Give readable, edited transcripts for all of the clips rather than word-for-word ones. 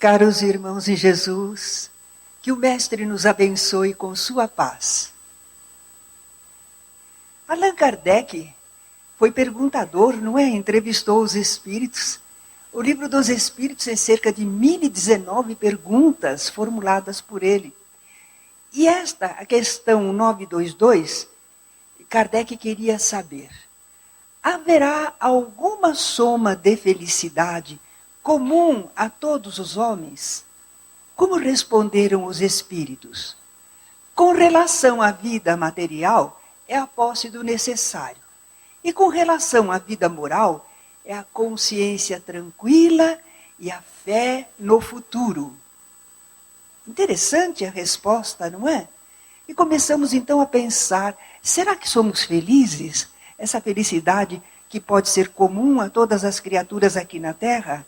Caros irmãos em Jesus, que o Mestre nos abençoe com sua paz. Allan Kardec foi perguntador, não é? Entrevistou os espíritos. O livro dos Espíritos é cerca de 1019 perguntas formuladas por ele. E esta, a questão 922, Kardec queria saber: haverá alguma soma de felicidade comum a todos os homens? Como responderam os espíritos? Com relação à vida material, é a posse do necessário. E com relação à vida moral, é a consciência tranquila e a fé no futuro. Interessante a resposta, não é? E começamos então a pensar, será que somos felizes? Essa felicidade que pode ser comum a todas as criaturas aqui na Terra?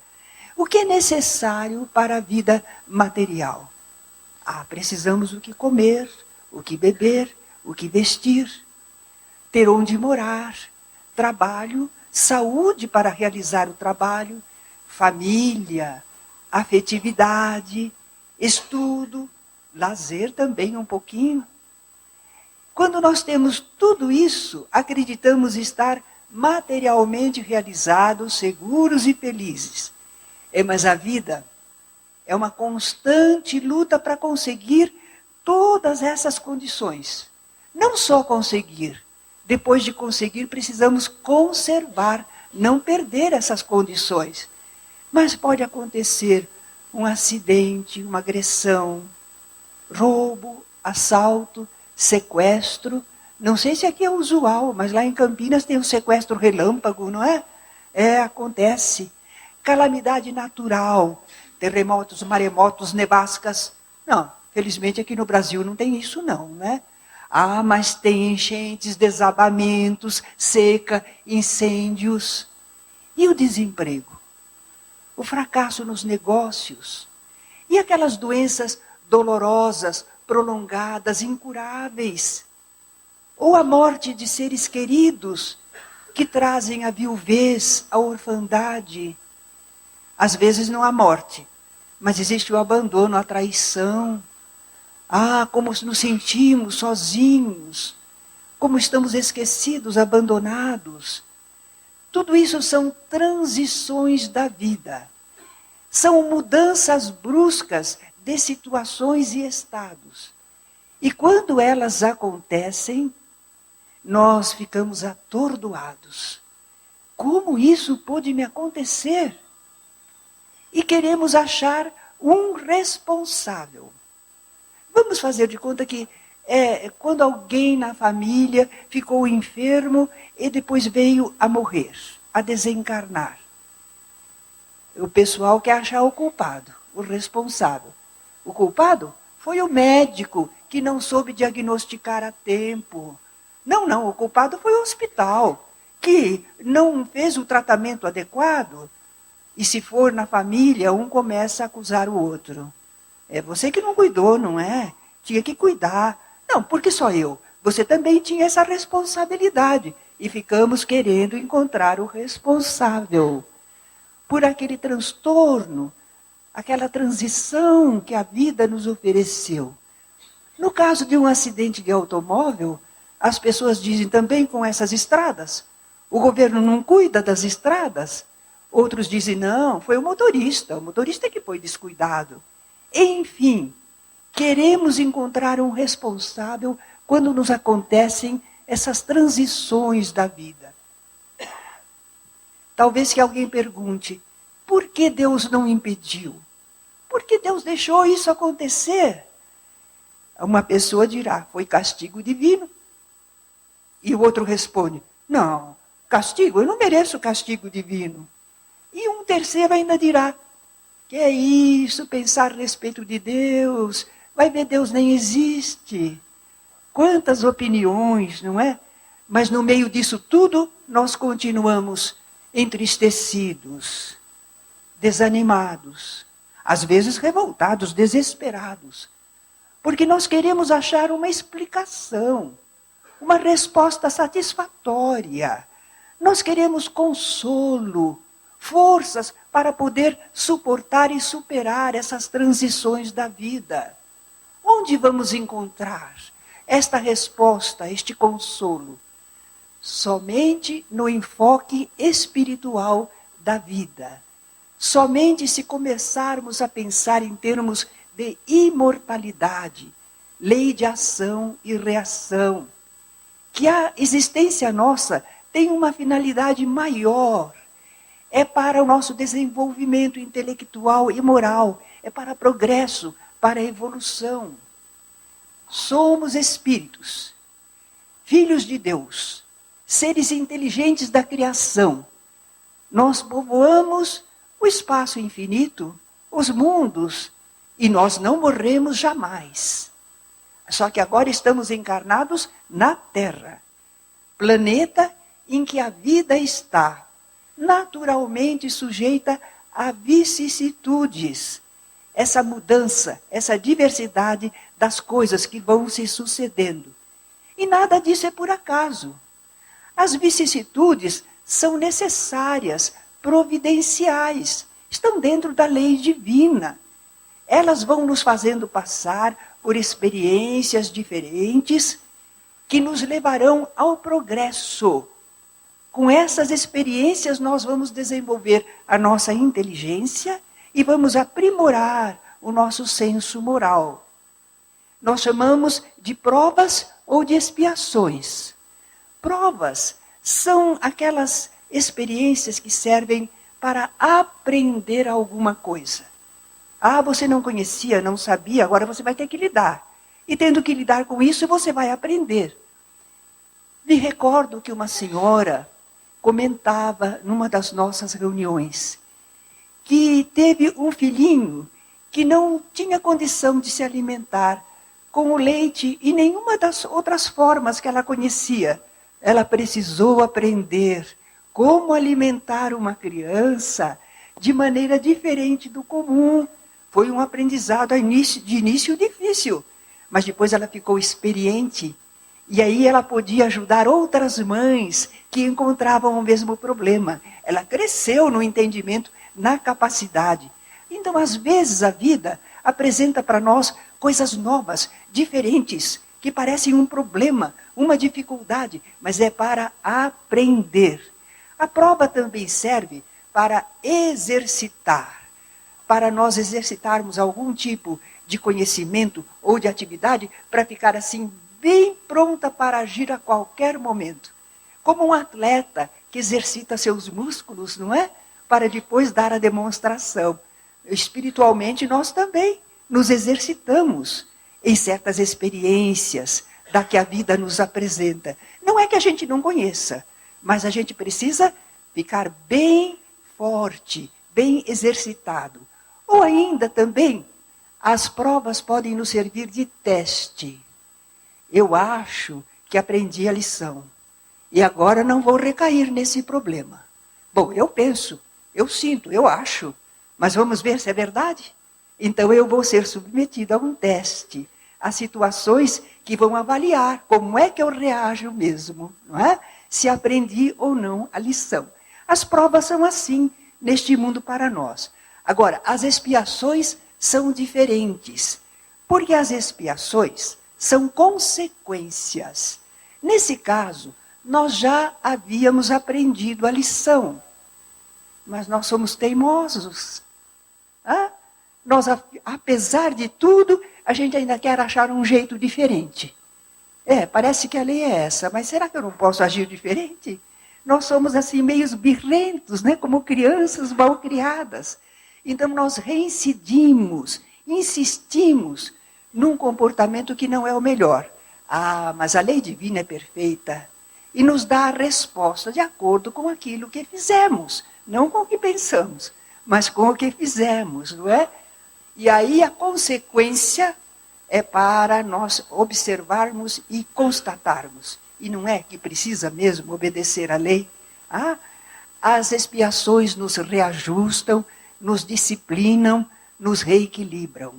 O que é necessário para a vida material? Precisamos o que comer, o que beber, o que vestir, ter onde morar, trabalho, saúde para realizar o trabalho, família, afetividade, estudo, lazer também um pouquinho. Quando nós temos tudo isso, acreditamos estar materialmente realizados, seguros e felizes. Mas a vida é uma constante luta para conseguir todas essas condições. Não só conseguir. Depois de conseguir, precisamos conservar, não perder essas condições. Mas pode acontecer um acidente, uma agressão, roubo, assalto, sequestro. Não sei se aqui é usual, mas lá em Campinas tem o sequestro relâmpago, não é? Acontece. Calamidade natural, terremotos, maremotos, nevascas. Não, felizmente aqui no Brasil não tem isso não, né? Mas tem enchentes, desabamentos, seca, incêndios. E o desemprego? O fracasso nos negócios? E aquelas doenças dolorosas, prolongadas, incuráveis? Ou a morte de seres queridos que trazem a viuvez, a orfandade? Às vezes não há morte, mas existe o abandono, a traição. Como nos sentimos sozinhos, como estamos esquecidos, abandonados. Tudo isso são transições da vida. São mudanças bruscas de situações e estados. E quando elas acontecem, nós ficamos atordoados. Como isso pôde me acontecer? E queremos achar um responsável. Vamos fazer de conta que quando alguém na família ficou enfermo e depois veio a morrer, a desencarnar. O pessoal quer achar o culpado, o responsável. O culpado foi o médico que não soube diagnosticar a tempo. Não, o culpado foi o hospital, que não fez o tratamento adequado. E se for na família, um começa a acusar o outro. É você que não cuidou, não é? Tinha que cuidar. Não, porque só eu. Você também tinha essa responsabilidade. E ficamos querendo encontrar o responsável por aquele transtorno, aquela transição que a vida nos ofereceu. No caso de um acidente de automóvel, as pessoas dizem também com essas estradas. O governo não cuida das estradas. Outros dizem, não, foi o motorista que foi descuidado. Enfim, queremos encontrar um responsável quando nos acontecem essas transições da vida. Talvez que alguém pergunte, por que Deus não impediu? Por que Deus deixou isso acontecer? Uma pessoa dirá, foi castigo divino. E o outro responde, não, castigo, eu não mereço castigo divino. E um terceiro ainda dirá, que é isso, pensar a respeito de Deus, vai ver, Deus nem existe. Quantas opiniões, não é? Mas no meio disso tudo, nós continuamos entristecidos, desanimados, às vezes revoltados, desesperados. Porque nós queremos achar uma explicação, uma resposta satisfatória. Nós queremos consolo, forças para poder suportar e superar essas transições da vida. Onde vamos encontrar esta resposta, este consolo? Somente no enfoque espiritual da vida. Somente se começarmos a pensar em termos de imortalidade, lei de ação e reação, que a existência nossa tem uma finalidade maior, é para o nosso desenvolvimento intelectual e moral, é para progresso, para evolução. Somos espíritos, filhos de Deus, seres inteligentes da criação. Nós povoamos o espaço infinito, os mundos, e nós não morremos jamais. Só que agora estamos encarnados na Terra, planeta em que a vida está naturalmente sujeita a vicissitudes. Essa mudança, essa diversidade das coisas que vão se sucedendo. E nada disso é por acaso. As vicissitudes são necessárias, providenciais, estão dentro da lei divina. Elas vão nos fazendo passar por experiências diferentes que nos levarão ao progresso. Com essas experiências nós vamos desenvolver a nossa inteligência e vamos aprimorar o nosso senso moral. Nós chamamos de provas ou de expiações. Provas são aquelas experiências que servem para aprender alguma coisa. Ah, você não conhecia, não sabia, agora você vai ter que lidar. E tendo que lidar com isso, você vai aprender. Me recordo que uma senhora comentava numa das nossas reuniões que teve um filhinho que não tinha condição de se alimentar com o leite e nenhuma das outras formas que ela conhecia. Ela precisou aprender como alimentar uma criança de maneira diferente do comum. Foi um aprendizado de início difícil, mas depois ela ficou experiente. E aí ela podia ajudar outras mães que encontravam o mesmo problema. Ela cresceu no entendimento, na capacidade. Então, às vezes, a vida apresenta para nós coisas novas, diferentes, que parecem um problema, uma dificuldade, mas é para aprender. A prova também serve para exercitar, para nós exercitarmos algum tipo de conhecimento ou de atividade para ficar assim bem pronta para agir a qualquer momento. Como um atleta que exercita seus músculos, não é? Para depois dar a demonstração. Espiritualmente, nós também nos exercitamos em certas experiências da que a vida nos apresenta. Não é que a gente não conheça, mas a gente precisa ficar bem forte, bem exercitado. Ou ainda também, as provas podem nos servir de teste. Eu acho que aprendi a lição. E agora não vou recair nesse problema. Bom, eu penso, eu sinto, eu acho. Mas vamos ver se é verdade? Então eu vou ser submetida a um teste. A situações que vão avaliar como é que eu reajo mesmo. Não é? Se aprendi ou não a lição. As provas são assim neste mundo para nós. Agora, as expiações são diferentes. Porque as expiações são consequências. Nesse caso, nós já havíamos aprendido a lição. Mas nós somos teimosos. Nós, apesar de tudo, a gente ainda quer achar um jeito diferente. Parece que a lei é essa, mas será que eu não posso agir diferente? Nós somos assim meios birrentos, né? Como crianças mal criadas. Então nós reincidimos, insistimos num comportamento que não é o melhor. Mas a lei divina é perfeita e nos dá a resposta de acordo com aquilo que fizemos. Não com o que pensamos, mas com o que fizemos, não é? E aí a consequência é para nós observarmos e constatarmos. E não é que precisa mesmo obedecer à lei. As expiações nos reajustam, nos disciplinam, nos reequilibram.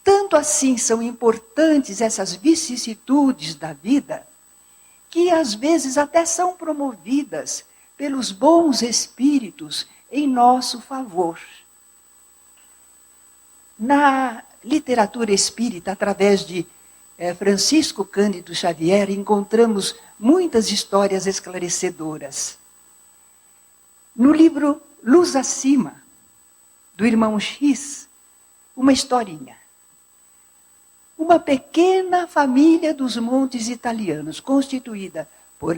Tanto assim são importantes essas vicissitudes da vida, que às vezes até são promovidas pelos bons espíritos em nosso favor. Na literatura espírita, através de Francisco Cândido Xavier, encontramos muitas histórias esclarecedoras. No livro Luz Acima, do irmão X, uma historinha. Uma pequena família dos montes italianos, constituída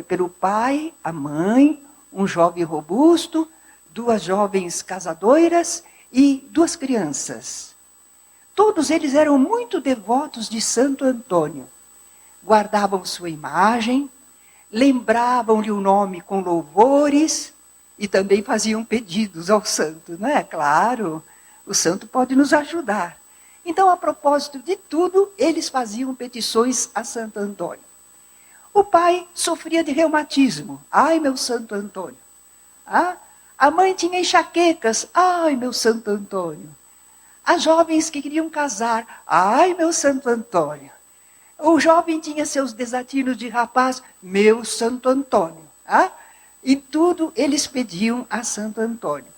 pelo pai, a mãe, um jovem robusto, 2 jovens casadoras e 2 crianças. Todos eles eram muito devotos de Santo Antônio. Guardavam sua imagem, lembravam-lhe o nome com louvores e também faziam pedidos ao santo, não é? Claro, o santo pode nos ajudar. Então, a propósito de tudo, eles faziam petições a Santo Antônio. O pai sofria de reumatismo. Ai, meu Santo Antônio. A mãe tinha enxaquecas. Ai, meu Santo Antônio. As jovens que queriam casar. Ai, meu Santo Antônio. O jovem tinha seus desatinos de rapaz. Meu Santo Antônio. E tudo eles pediam a Santo Antônio.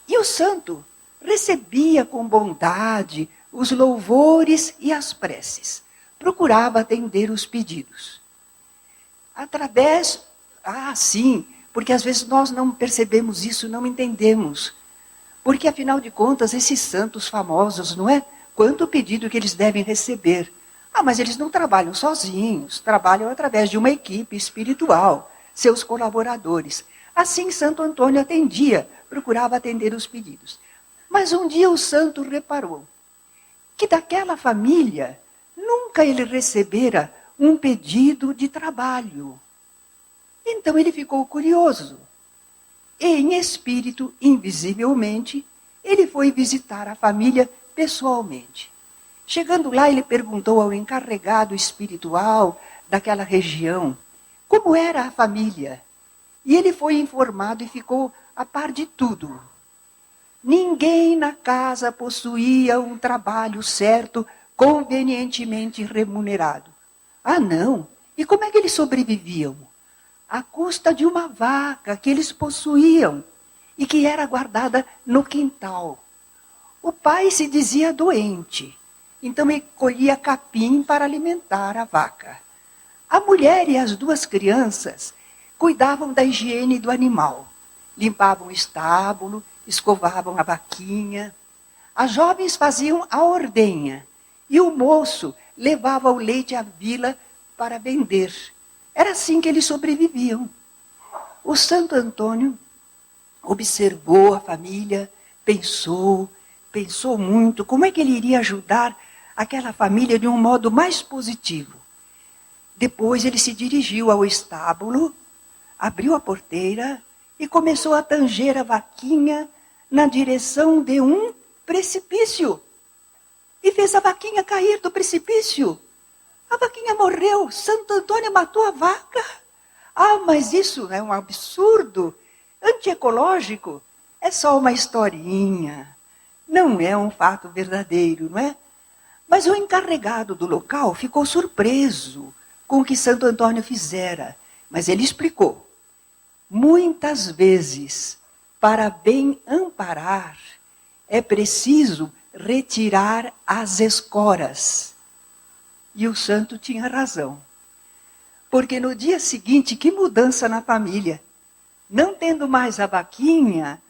E o santo recebia com bondade os louvores e as preces. Procurava atender os pedidos. Sim, porque às vezes nós não percebemos isso, não entendemos. Porque afinal de contas, esses santos famosos, não é? Quanto pedido que eles devem receber. Mas eles não trabalham sozinhos, trabalham através de uma equipe espiritual, seus colaboradores. Assim, Santo Antônio atendia, procurava atender os pedidos. Mas um dia o santo reparou que daquela família nunca ele recebera um pedido de trabalho. Então ele ficou curioso. E, em espírito, invisivelmente, ele foi visitar a família pessoalmente. Chegando lá, ele perguntou ao encarregado espiritual daquela região como era a família. E ele foi informado e ficou a par de tudo. Ninguém na casa possuía um trabalho certo, convenientemente remunerado. Não? E como é que eles sobreviviam? À custa de uma vaca que eles possuíam e que era guardada no quintal. O pai se dizia doente, então ele colhia capim para alimentar a vaca. A mulher e as 2 crianças cuidavam da higiene do animal, limpavam o estábulo, escovavam a vaquinha. As jovens faziam a ordenha e o moço levava o leite à vila para vender. Era assim que eles sobreviviam. O Santo Antônio observou a família, pensou muito como é que ele iria ajudar aquela família de um modo mais positivo. Depois ele se dirigiu ao estábulo, abriu a porteira e começou a tanger a vaquinha na direção de um precipício. E fez a vaquinha cair do precipício. A vaquinha morreu. Santo Antônio matou a vaca. Mas isso é um absurdo. Antiecológico. É só uma historinha. Não é um fato verdadeiro, não é? Mas o encarregado do local ficou surpreso com o que Santo Antônio fizera. Mas ele explicou. Muitas vezes, para bem amparar, é preciso retirar as escoras. E o santo tinha razão. Porque no dia seguinte, que mudança na família. Não tendo mais a vaquinha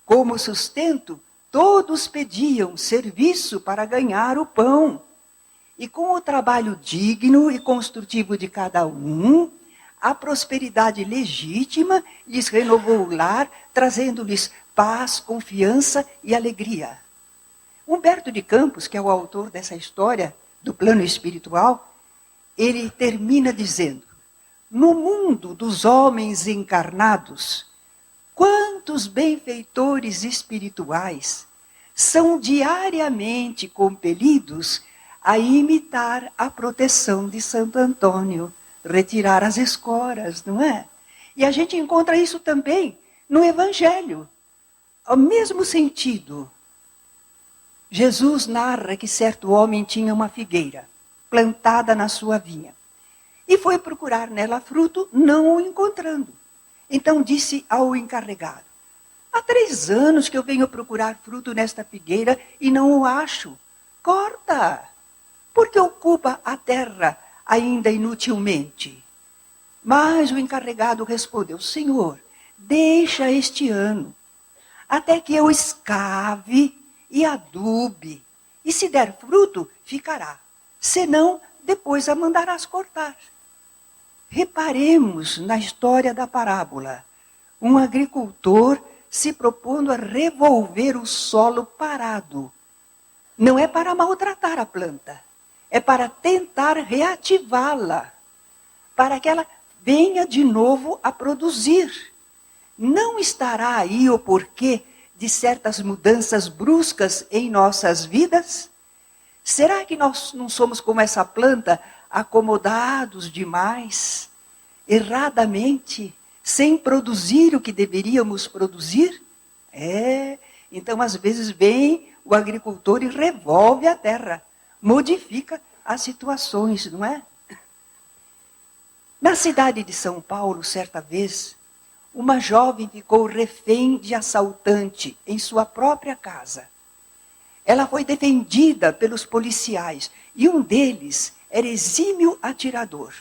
como sustento, todos pediam serviço para ganhar o pão. E com o trabalho digno e construtivo de cada um, a prosperidade legítima lhes renovou o lar, trazendo-lhes paz, confiança e alegria. Humberto de Campos, que é o autor dessa história do plano espiritual, ele termina dizendo: no mundo dos homens encarnados, quantos benfeitores espirituais são diariamente compelidos a imitar a proteção de Santo Antônio, retirar as escoras, não é? E a gente encontra isso também no Evangelho. Ao mesmo sentido, Jesus narra que certo homem tinha uma figueira plantada na sua vinha e foi procurar nela fruto, não o encontrando. Então disse ao encarregado: Há 3 anos que eu venho procurar fruto nesta figueira e não o acho. Corta! Porque ocupa a terra ainda inutilmente. Mas o encarregado respondeu: Senhor, deixa este ano, até que eu escave e adube. E se der fruto, ficará. Senão, depois a mandarás cortar. Reparemos na história da parábola. Um agricultor se propondo a revolver o solo parado. Não é para maltratar a planta, é para tentar reativá-la, para que ela venha de novo a produzir. Não estará aí o porquê de certas mudanças bruscas em nossas vidas? Será que nós não somos como essa planta, acomodados demais, erradamente, sem produzir o que deveríamos produzir? Então às vezes vem o agricultor e revolve a terra, modifica as situações, não é? Na cidade de São Paulo, certa vez, uma jovem ficou refém de assaltante em sua própria casa. Ela foi defendida pelos policiais e um deles era exímio atirador.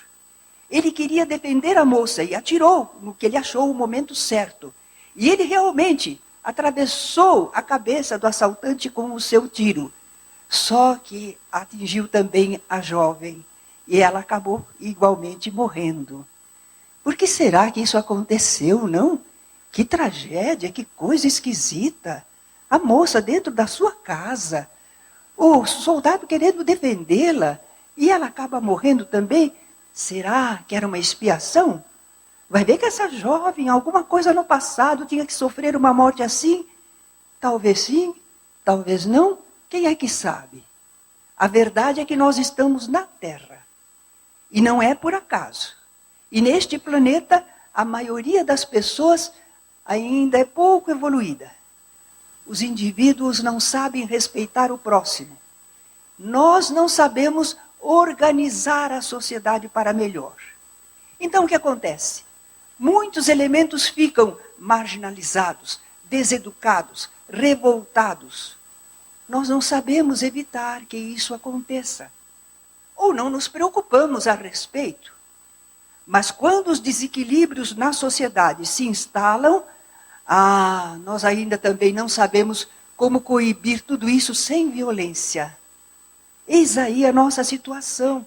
Ele queria defender a moça e atirou no que ele achou o momento certo. E ele realmente atravessou a cabeça do assaltante com o seu tiro. Só que atingiu também a jovem e ela acabou igualmente morrendo. Por que será que isso aconteceu, não? Que tragédia, que coisa esquisita. A moça dentro da sua casa, o soldado querendo defendê-la, e ela acaba morrendo também. Será que era uma expiação? Vai ver que essa jovem, alguma coisa no passado, tinha que sofrer uma morte assim? Talvez sim, talvez não. Quem é que sabe? A verdade é que nós estamos na Terra. E não é por acaso. E neste planeta, a maioria das pessoas ainda é pouco evoluída. Os indivíduos não sabem respeitar o próximo. Nós não sabemos organizar a sociedade para melhor. Então o que acontece? Muitos elementos ficam marginalizados, deseducados, revoltados. Nós não sabemos evitar que isso aconteça. Ou não nos preocupamos a respeito. Mas quando os desequilíbrios na sociedade se instalam, nós ainda também não sabemos como coibir tudo isso sem violência. Eis aí a nossa situação.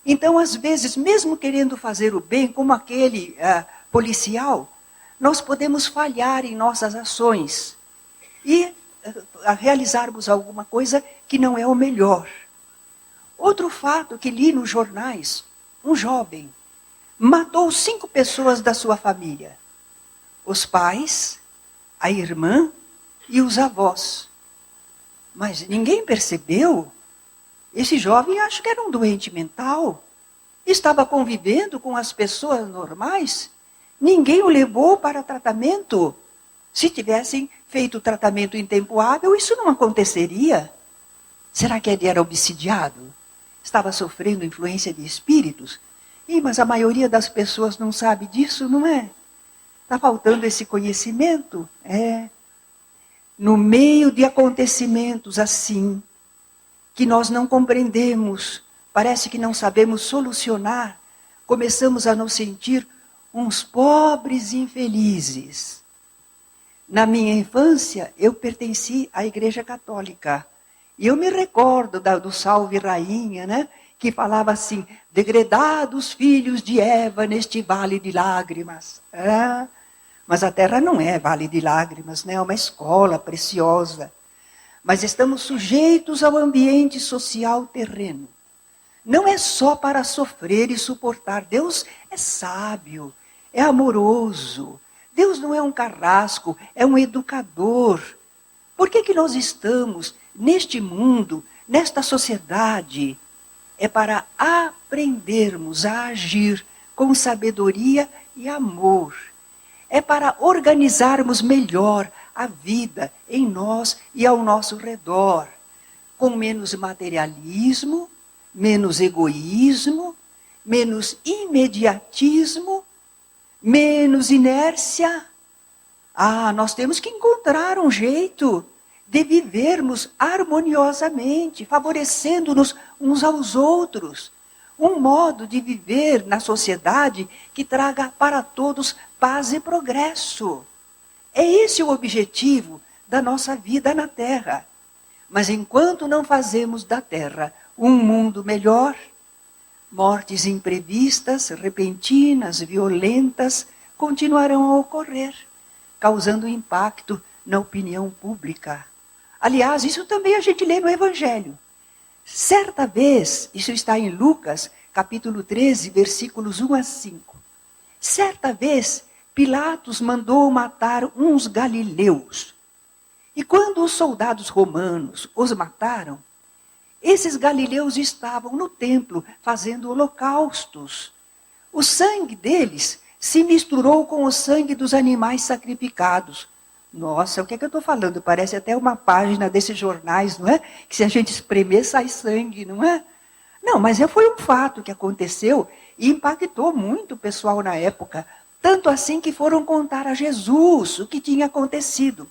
Então, às vezes, mesmo querendo fazer o bem, como aquele policial, nós podemos falhar em nossas ações e realizarmos alguma coisa que não é o melhor. Outro fato que li nos jornais, um jovem matou 5 pessoas da sua família. Os pais, a irmã e os avós. Mas ninguém percebeu. Esse jovem, acho que era um doente mental. Estava convivendo com as pessoas normais. Ninguém o levou para tratamento. Se tivessem feito o tratamento em tempo hábil, isso não aconteceria. Será que ele era obsidiado? Estava sofrendo influência de espíritos? Mas a maioria das pessoas não sabe disso, não é? Está faltando esse conhecimento? No meio de acontecimentos assim, que nós não compreendemos, parece que não sabemos solucionar, começamos a nos sentir uns pobres infelizes. Na minha infância, eu pertenci à Igreja Católica. E eu me recordo do Salve Rainha, né? Que falava assim: degredados filhos de Eva neste vale de lágrimas. Mas a terra não é vale de lágrimas, né? É uma escola preciosa. Mas estamos sujeitos ao ambiente social terreno. Não é só para sofrer e suportar. Deus é sábio, é amoroso. Deus não é um carrasco, é um educador. Por que nós estamos neste mundo, nesta sociedade? É para aprendermos a agir com sabedoria e amor. É para organizarmos melhor a vida em nós e ao nosso redor. Com menos materialismo, menos egoísmo, menos imediatismo, menos inércia. Ah, nós temos que encontrar um jeito de vivermos harmoniosamente, favorecendo-nos uns aos outros. Um modo de viver na sociedade que traga para todos paz e progresso. É esse o objetivo da nossa vida na Terra. Mas enquanto não fazemos da Terra um mundo melhor, mortes imprevistas, repentinas, violentas, continuarão a ocorrer, causando impacto na opinião pública. Aliás, isso também a gente lê no Evangelho. Certa vez, isso está em Lucas, capítulo 13, versículos 1 a 5. Certa vez, Pilatos mandou matar uns galileus. E quando os soldados romanos os mataram, esses galileus estavam no templo fazendo holocaustos. O sangue deles se misturou com o sangue dos animais sacrificados. Nossa, o que é que eu estou falando? Parece até uma página desses jornais, não é? Que se a gente espremer, sai sangue, não é? Não, mas foi um fato que aconteceu e impactou muito o pessoal na época. Tanto assim que foram contar a Jesus o que tinha acontecido.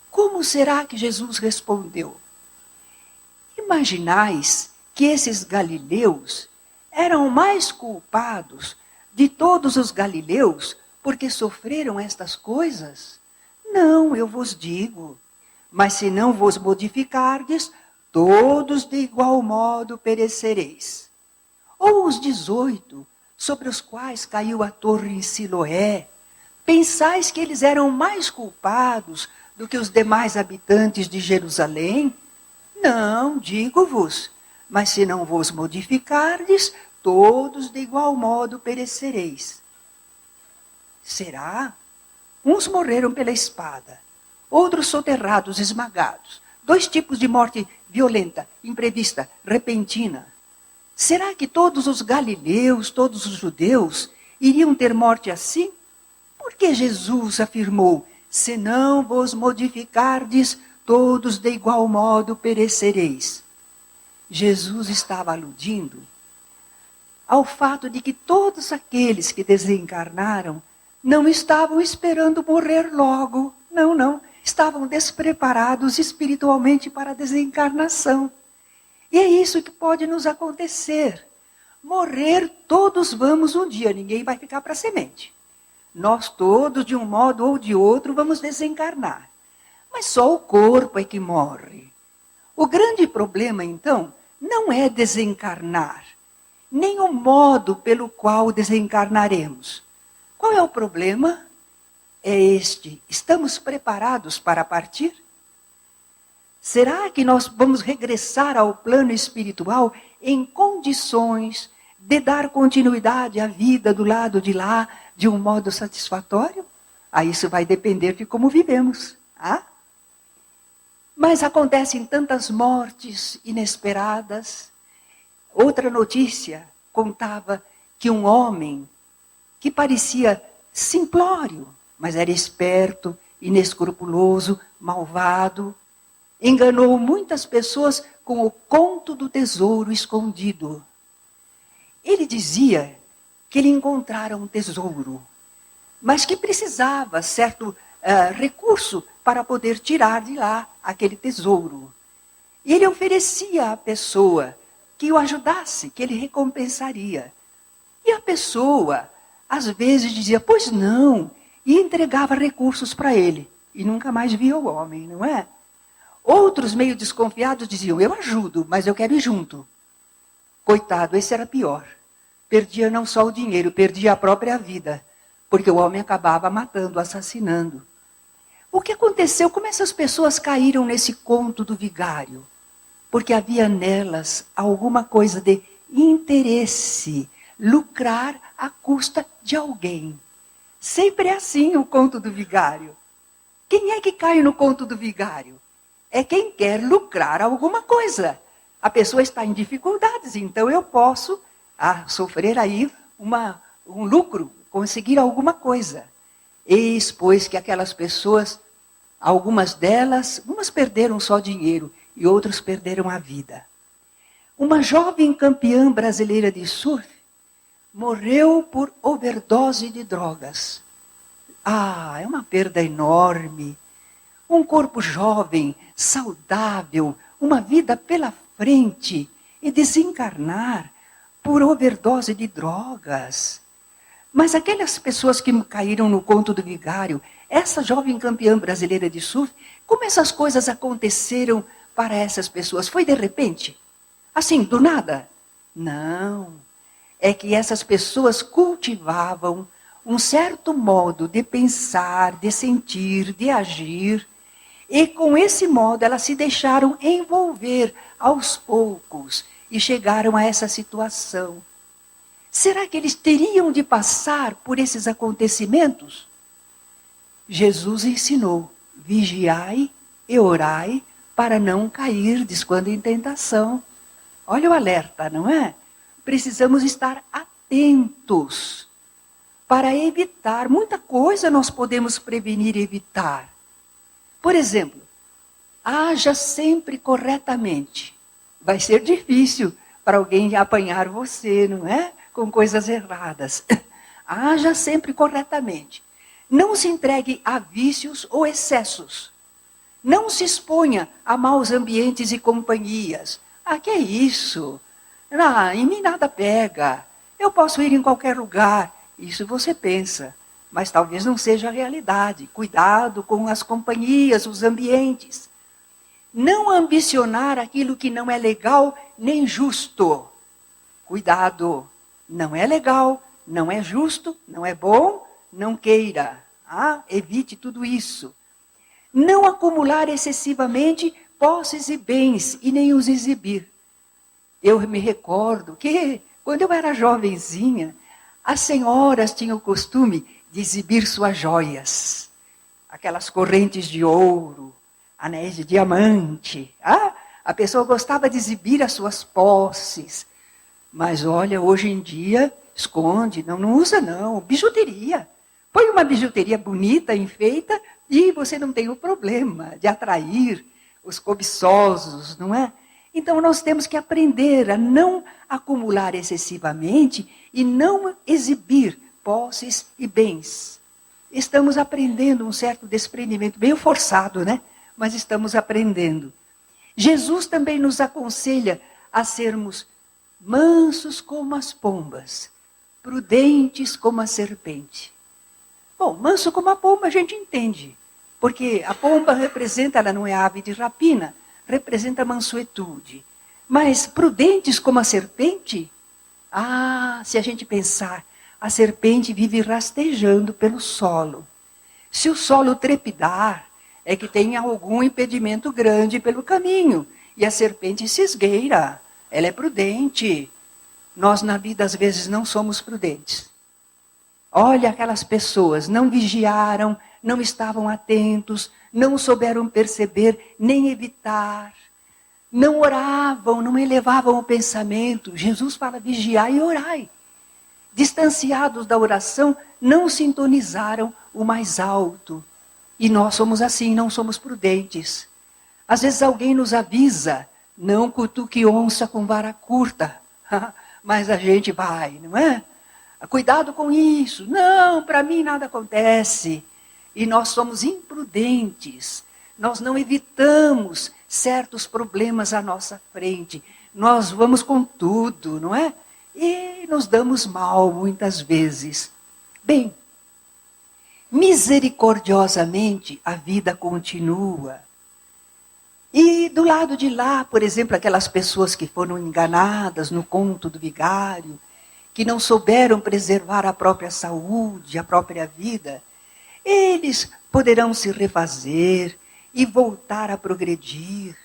Como será que Jesus respondeu? Imaginais que esses galileus eram mais culpados de todos os galileus porque sofreram estas coisas? Não, eu vos digo, mas se não vos modificardes, todos de igual modo perecereis. Ou os 18, sobre os quais caiu a torre em Siloé, pensais que eles eram mais culpados do que os demais habitantes de Jerusalém? Não, digo-vos, mas se não vos modificardes, todos de igual modo perecereis. Será? Uns morreram pela espada, outros soterrados, esmagados. 2 tipos de morte violenta, imprevista, repentina. Será que todos os galileus, todos os judeus, iriam ter morte assim? Porque Jesus afirmou, se não vos modificardes, todos de igual modo perecereis. Jesus estava aludindo ao fato de que todos aqueles que desencarnaram não estavam esperando morrer logo. Não. Estavam despreparados espiritualmente para a desencarnação. E é isso que pode nos acontecer. Morrer todos vamos um dia, ninguém vai ficar para semente. Nós todos, de um modo ou de outro, vamos desencarnar. Mas só o corpo é que morre. O grande problema, então, não é desencarnar, nem o modo pelo qual desencarnaremos. Qual é o problema? É este: estamos preparados para partir? Será que nós vamos regressar ao plano espiritual em condições de dar continuidade à vida do lado de lá de um modo satisfatório? Isso vai depender de como vivemos. Mas acontecem tantas mortes inesperadas. Outra notícia contava que um homem que parecia simplório, mas era esperto, inescrupuloso, malvado, enganou muitas pessoas com o conto do tesouro escondido. Ele dizia que ele encontrara um tesouro, mas que precisava certo recurso para poder tirar de lá aquele tesouro. E ele oferecia à pessoa que o ajudasse, que ele recompensaria. E a pessoa, às vezes, dizia, pois não, e entregava recursos para ele. E nunca mais via o homem, não é? Outros, meio desconfiados, diziam, eu ajudo, mas eu quero ir junto. Coitado, esse era pior. Perdia não só o dinheiro, perdia a própria vida. Porque o homem acabava matando, assassinando. O que aconteceu? Como essas pessoas caíram nesse conto do vigário? Porque havia nelas alguma coisa de interesse, lucrar à custa de alguém. Sempre é assim o conto do vigário. Quem é que cai no conto do vigário? É quem quer lucrar alguma coisa. A pessoa está em dificuldades, então eu posso sofrer aí um lucro, conseguir alguma coisa. Eis, pois, que aquelas pessoas, algumas delas, umas perderam só dinheiro e outras perderam a vida. Uma jovem campeã brasileira de surf morreu por overdose de drogas. Ah, é uma perda enorme. Um corpo jovem, saudável, uma vida pela frente e desencarnar por overdose de drogas. Mas aquelas pessoas que caíram no conto do vigário, essa jovem campeã brasileira de surf, como essas coisas aconteceram para essas pessoas? Foi de repente? Assim, do nada? Não. É que essas pessoas cultivavam um certo modo de pensar, de sentir, de agir, e com esse modo elas se deixaram envolver aos poucos e chegaram a essa situação. Será que eles teriam de passar por esses acontecimentos? Jesus ensinou: vigiai e orai para não cairdes quando em tentação. Olha o alerta, não é? Precisamos estar atentos para evitar. Muita coisa nós podemos prevenir e evitar. Por exemplo, haja sempre corretamente. Vai ser difícil para alguém apanhar você, não é? Com coisas erradas. Haja sempre corretamente. Não se entregue a vícios ou excessos. Não se exponha a maus ambientes e companhias. Ah, que é isso? Ah, em mim nada pega. Eu posso ir em qualquer lugar. Isso você pensa. Mas talvez não seja a realidade. Cuidado com as companhias, os ambientes. Não ambicionar aquilo que não é legal nem justo. Cuidado. Não é legal, não é justo, não é bom, não queira. Ah, evite tudo isso. Não acumular excessivamente posses e bens e nem os exibir. Eu me recordo que, quando eu era jovenzinha, as senhoras tinham o costume de exibir suas joias. Aquelas correntes de ouro, anéis de diamante. Ah, a pessoa gostava de exibir as suas posses. Mas olha, hoje em dia, esconde, não usa não, bijuteria. Põe uma bijuteria bonita, enfeita, e você não tem o problema de atrair os cobiçosos, não é? Então nós temos que aprender a não acumular excessivamente e não exibir posses e bens. Estamos aprendendo um certo desprendimento, meio forçado, né? Mas estamos aprendendo. Jesus também nos aconselha a sermos mansos como as pombas, prudentes como a serpente. Bom, manso como a pomba a gente entende, porque a pomba representa, ela não é ave de rapina, representa a mansuetude. Mas prudentes como a serpente? Ah, se a gente pensar, a serpente vive rastejando pelo solo. Se o solo trepidar, é que tem algum impedimento grande pelo caminho, e a serpente se esgueira. Ela é prudente. Nós, na vida, às vezes, não somos prudentes. Olha aquelas pessoas, não vigiaram, não estavam atentos, não souberam perceber, nem evitar. Não oravam, não elevavam o pensamento. Jesus fala, vigiai e orai. Distanciados da oração, não sintonizaram o mais alto. E nós somos assim, não somos prudentes. Às vezes alguém nos avisa, não cutuque onça com vara curta. Mas a gente vai, não é? Cuidado com isso. Não, para mim nada acontece. E nós somos imprudentes. Nós não evitamos certos problemas à nossa frente. Nós vamos com tudo, não é? E nos damos mal muitas vezes. Bem, misericordiosamente a vida continua. E do lado de lá, por exemplo, aquelas pessoas que foram enganadas no conto do vigário, que não souberam preservar a própria saúde, a própria vida, eles poderão se refazer e voltar a progredir.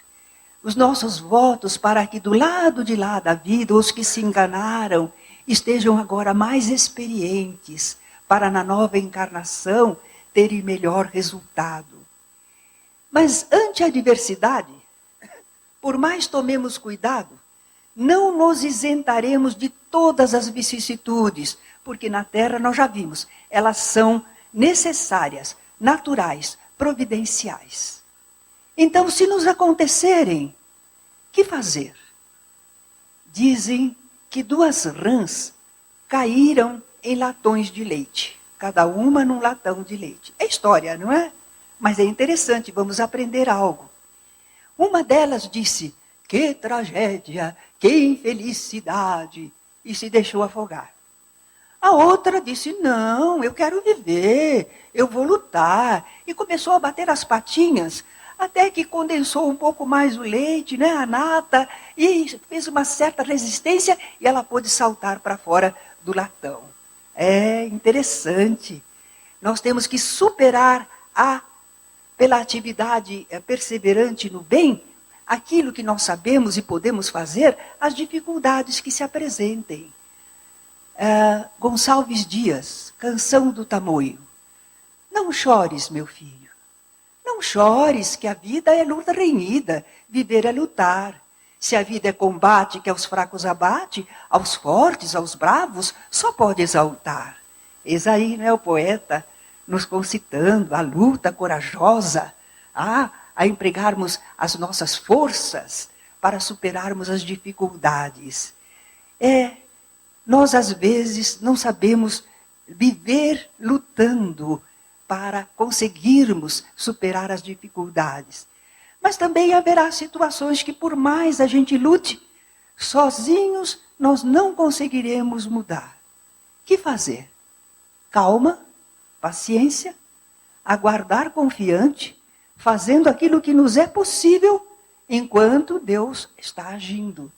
Os nossos votos para que do lado de lá da vida, os que se enganaram, estejam agora mais experientes, para na nova encarnação terem melhor resultado. Mas ante a adversidade, por mais tomemos cuidado, não nos isentaremos de todas as vicissitudes, porque na Terra nós já vimos, elas são necessárias, naturais, providenciais. Então, se nos acontecerem, que fazer? Dizem que 2 rãs caíram em latões de leite. cada uma num latão de leite. É história, não é? Mas é interessante, vamos aprender algo. Uma delas disse, que tragédia, que infelicidade, e se deixou afogar. A outra disse, não, eu quero viver, eu vou lutar. E começou a bater as patinhas, até que condensou um pouco mais o leite, né, a nata, e fez uma certa resistência, e ela pôde saltar para fora do latão. É interessante. Nós temos que superar pela atividade perseverante no bem, aquilo que nós sabemos e podemos fazer, as dificuldades que se apresentem. Gonçalves Dias, Canção do Tamoio. Não chores, meu filho. Não chores, que a vida é luta renhida, viver é lutar. Se a vida é combate que aos fracos abate, aos fortes, aos bravos, só pode exaltar. Eis aí, né, o poeta nos concitando a luta corajosa, a empregarmos as nossas forças para superarmos as dificuldades. Nós, às vezes, não sabemos viver lutando para conseguirmos superar as dificuldades. Mas também haverá situações que, por mais a gente lute, sozinhos nós não conseguiremos mudar. O que fazer? Calma, paciência, aguardar confiante, fazendo aquilo que nos é possível, enquanto Deus está agindo.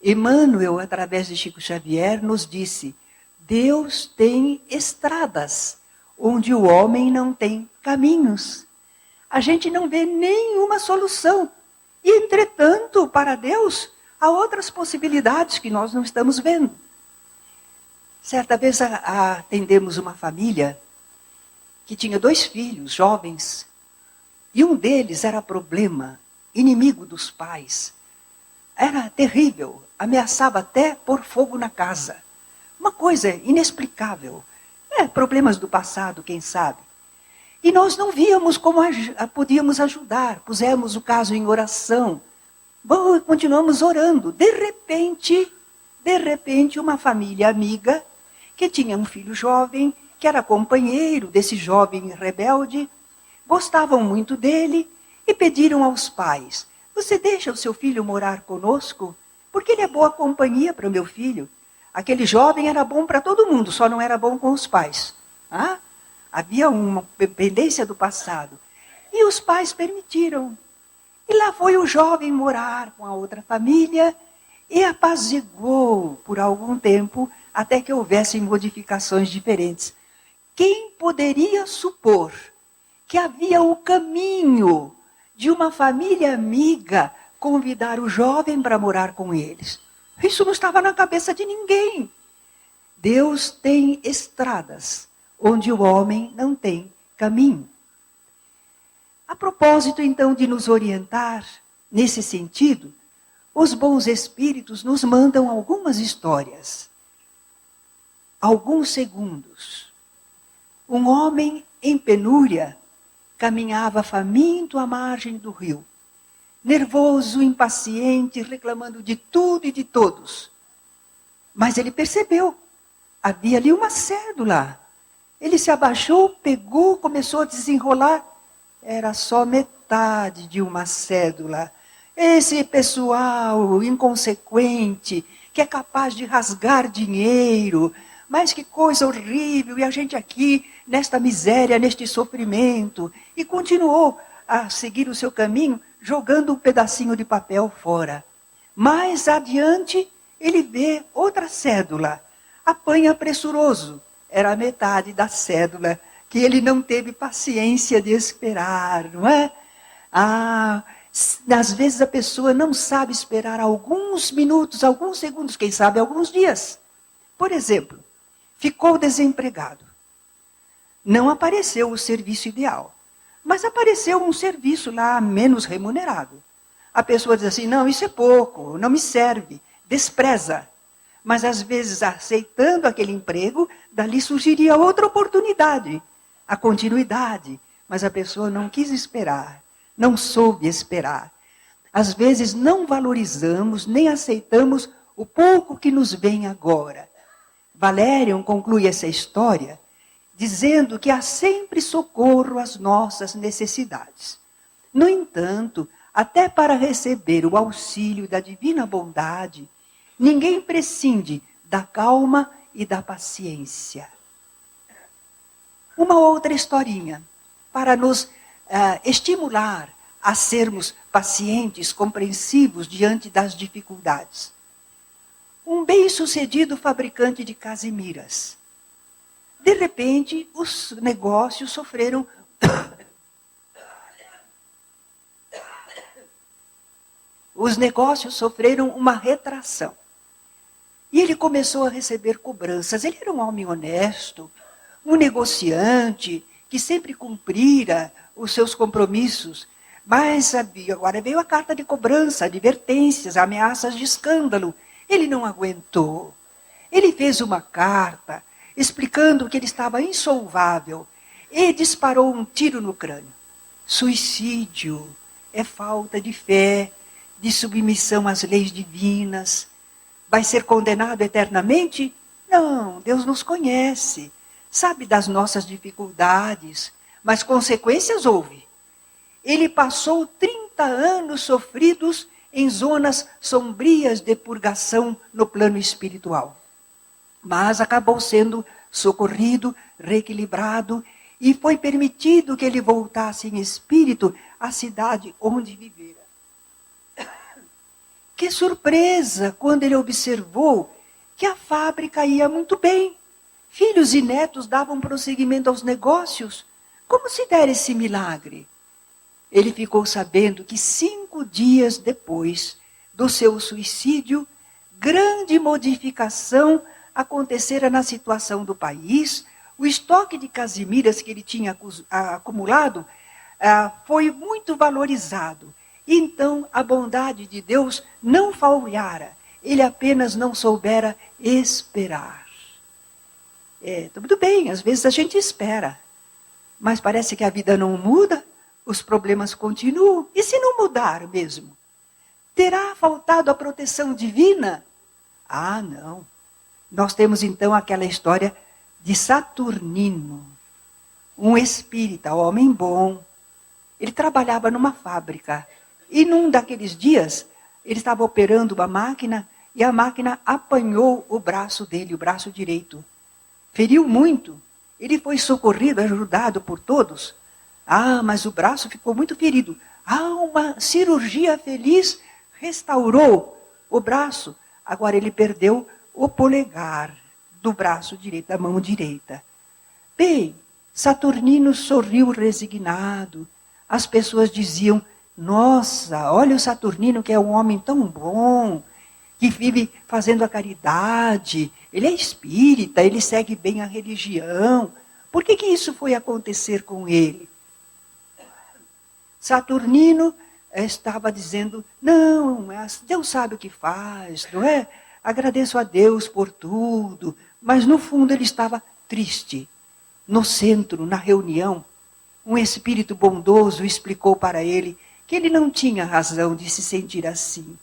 Emmanuel, através de Chico Xavier, nos disse, Deus tem estradas, onde o homem não tem caminhos. A gente não vê nenhuma solução. E, entretanto, para Deus, há outras possibilidades que nós não estamos vendo. Certa vez atendemos uma família que tinha 2 filhos jovens, e um deles era problema, inimigo dos pais. Era terrível, ameaçava até pôr fogo na casa. Uma coisa inexplicável. Problemas do passado, quem sabe. E nós não víamos como podíamos ajudar. Pusemos o caso em oração. Bom, continuamos orando. De repente, uma família amiga, que tinha um filho jovem, que era companheiro desse jovem rebelde, gostavam muito dele e pediram aos pais, você deixa o seu filho morar conosco? Porque ele é boa companhia para o meu filho. Aquele jovem era bom para todo mundo, só não era bom com os pais. Havia uma pendência do passado. E os pais permitiram. E lá foi o jovem morar com a outra família e apaziguou por algum tempo até que houvessem modificações diferentes. Quem poderia supor que havia o caminho de uma família amiga convidar o jovem para morar com eles? Isso não estava na cabeça de ninguém. Deus tem estradas onde o homem não tem caminho. A propósito, então, de nos orientar nesse sentido, os bons espíritos nos mandam algumas histórias. Alguns segundos. Um homem em penúria caminhava faminto à margem do rio, nervoso, impaciente, reclamando de tudo e de todos. Mas ele percebeu, havia ali uma cédula. Ele se abaixou, pegou, começou a desenrolar. Era só metade de uma cédula. Esse pessoal inconsequente, que é capaz de rasgar dinheiro, mas que coisa horrível, e a gente aqui, nesta miséria, neste sofrimento. E continuou a seguir o seu caminho, jogando um pedacinho de papel fora. Mais adiante, ele vê outra cédula. Apanha pressuroso. Era a metade da cédula, que ele não teve paciência de esperar, não é? Às vezes a pessoa não sabe esperar alguns minutos, alguns segundos, quem sabe alguns dias. Por exemplo, ficou desempregado. Não apareceu o serviço ideal, mas apareceu um serviço lá menos remunerado. A pessoa diz assim, não, isso é pouco, não me serve, despreza. Mas às vezes, aceitando aquele emprego, dali surgiria outra oportunidade, a continuidade. Mas a pessoa não quis esperar, não soube esperar. Às vezes não valorizamos, nem aceitamos o pouco que nos vem agora. Valérian conclui essa história dizendo que há sempre socorro às nossas necessidades. No entanto, até para receber o auxílio da divina bondade, ninguém prescinde da calma e da paciência. Uma outra historinha, para nos estimular a sermos pacientes, compreensivos diante das dificuldades. Um bem-sucedido fabricante de casimiras. De repente, os negócios sofreram uma retração. E ele começou a receber cobranças. Ele era um homem honesto, um negociante, que sempre cumprira os seus compromissos. Mas agora veio a carta de cobrança, advertências, ameaças de escândalo. Ele não aguentou. Ele fez uma carta explicando que ele estava insolvável e disparou um tiro no crânio. Suicídio é falta de fé, de submissão às leis divinas. Vai ser condenado eternamente? Não, Deus nos conhece, sabe das nossas dificuldades, mas consequências houve. Ele passou 30 anos sofridos em zonas sombrias de purgação no plano espiritual. Mas acabou sendo socorrido, reequilibrado, e foi permitido que ele voltasse em espírito à cidade onde vivera. Que surpresa quando ele observou que a fábrica ia muito bem. Filhos e netos davam prosseguimento aos negócios. Como se dera esse milagre? Ele ficou sabendo que 5 dias depois do seu suicídio, grande modificação acontecera na situação do país. O estoque de casimiras que ele tinha acumulado foi muito valorizado. Então, a bondade de Deus não falhara. Ele apenas não soubera esperar. Tudo bem, às vezes a gente espera. Mas parece que a vida não muda, os problemas continuam. E se não mudar mesmo? Terá faltado a proteção divina? Ah, não. Nós temos então aquela história de Saturnino, um espírita, homem bom. Ele trabalhava numa fábrica. E num daqueles dias, ele estava operando uma máquina e a máquina apanhou o braço dele, o braço direito. Feriu muito. Ele foi socorrido, ajudado por todos. Ah, mas o braço ficou muito ferido. Uma cirurgia feliz restaurou o braço. Agora ele perdeu o polegar do braço direito, da mão direita. Bem, Saturnino sorriu resignado. As pessoas diziam: nossa, olha o Saturnino, que é um homem tão bom, que vive fazendo a caridade, ele é espírita, ele segue bem a religião. Por que isso foi acontecer com ele? Saturnino estava dizendo: não, Deus sabe o que faz, não é? Agradeço a Deus por tudo. Mas no fundo ele estava triste. No centro, na reunião, um espírito bondoso explicou para ele que ele não tinha razão de se sentir assim.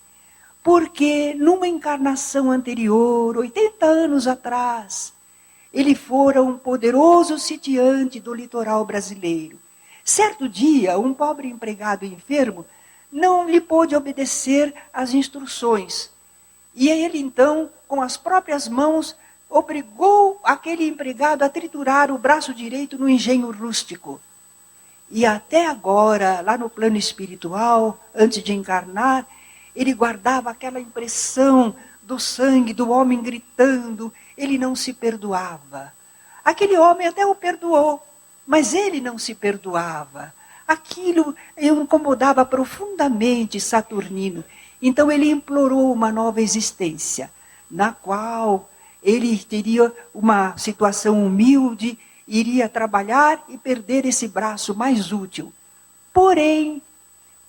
Porque numa encarnação anterior, 80 anos atrás, ele fora um poderoso sitiante do litoral brasileiro. Certo dia, um pobre empregado enfermo não lhe pôde obedecer às instruções. E ele então, com as próprias mãos, obrigou aquele empregado a triturar o braço direito no engenho rústico. E até agora, lá no plano espiritual, antes de encarnar, ele guardava aquela impressão do sangue do homem gritando. Ele não se perdoava. Aquele homem até o perdoou, mas ele não se perdoava. Aquilo incomodava profundamente Saturnino. Então ele implorou uma nova existência, na qual ele teria uma situação humilde, iria trabalhar e perder esse braço mais útil. Porém,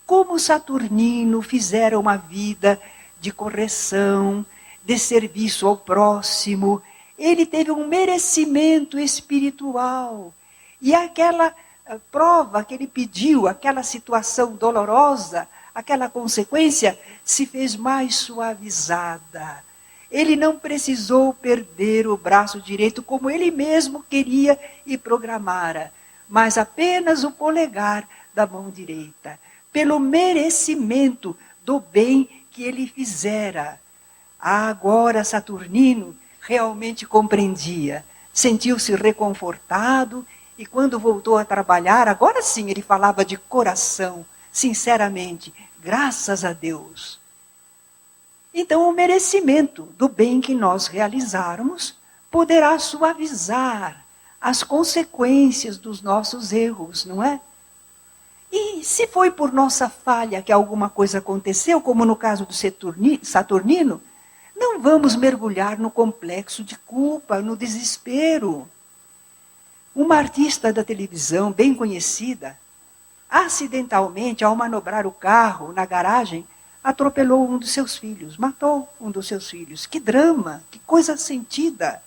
como Saturnino fizera uma vida de correção, de serviço ao próximo, ele teve um merecimento espiritual. E aquela prova que ele pediu, aquela situação dolorosa, aquela consequência, se fez mais suavizada. Ele não precisou perder o braço direito como ele mesmo queria e programara, mas apenas o polegar da mão direita, pelo merecimento do bem que ele fizera. Agora Saturnino realmente compreendia, sentiu-se reconfortado e quando voltou a trabalhar, agora sim ele falava de coração, sinceramente, graças a Deus. Então, o merecimento do bem que nós realizarmos poderá suavizar as consequências dos nossos erros, não é? E se foi por nossa falha que alguma coisa aconteceu, como no caso do Saturnino, não vamos mergulhar no complexo de culpa, no desespero. Uma artista da televisão bem conhecida, acidentalmente, ao manobrar o carro na garagem, atropelou um dos seus filhos, matou um dos seus filhos. Que drama, que coisa sentida.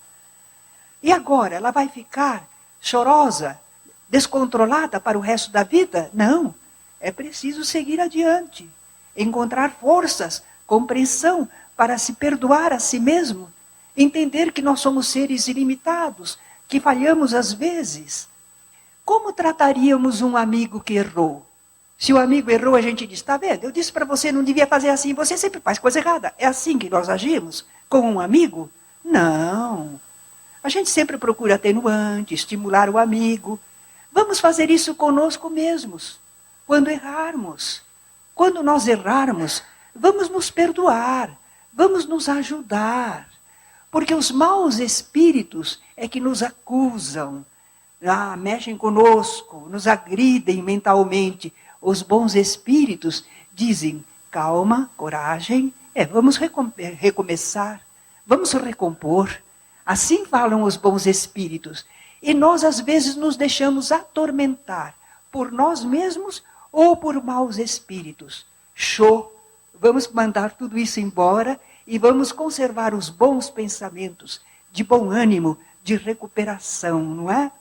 E agora, ela vai ficar chorosa, descontrolada para o resto da vida? Não, é preciso seguir adiante, encontrar forças, compreensão para se perdoar a si mesmo, entender que nós somos seres ilimitados, que falhamos às vezes. Como trataríamos um amigo que errou? Se o amigo errou, a gente diz, está vendo? Eu disse para você, não devia fazer assim, você sempre faz coisa errada. É assim que nós agimos com um amigo? Não. A gente sempre procura atenuante, estimular o amigo. Vamos fazer isso conosco mesmos, quando errarmos. Quando nós errarmos, vamos nos perdoar, vamos nos ajudar. Porque os maus espíritos é que nos acusam, mexem conosco, nos agridem mentalmente. Os bons espíritos dizem, calma, coragem, vamos recomeçar, vamos recompor. Assim falam os bons espíritos. E nós, às vezes, nos deixamos atormentar por nós mesmos ou por maus espíritos. Show! Vamos mandar tudo isso embora e vamos conservar os bons pensamentos, de bom ânimo, de recuperação, não é?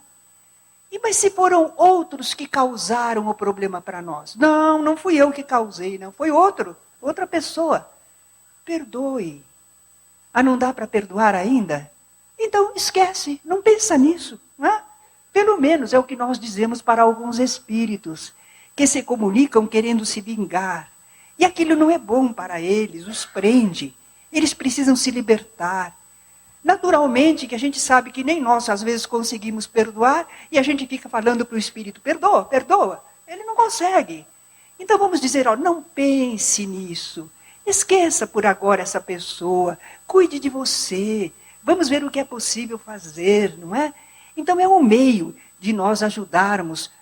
Mas se foram outros que causaram o problema para nós? Não, não fui eu que causei, não. Foi outra pessoa. Perdoe. Não dá para perdoar ainda? Então esquece, não pensa nisso. Não é? Pelo menos é o que nós dizemos para alguns espíritos, que se comunicam querendo se vingar. E aquilo não é bom para eles, os prende. Eles precisam se libertar. Naturalmente, que a gente sabe que nem nós, às vezes, conseguimos perdoar, e a gente fica falando para o Espírito, perdoa, perdoa. Ele não consegue. Então vamos dizer, não pense nisso. Esqueça por agora essa pessoa. Cuide de você. Vamos ver o que é possível fazer, não é? Então é um meio de nós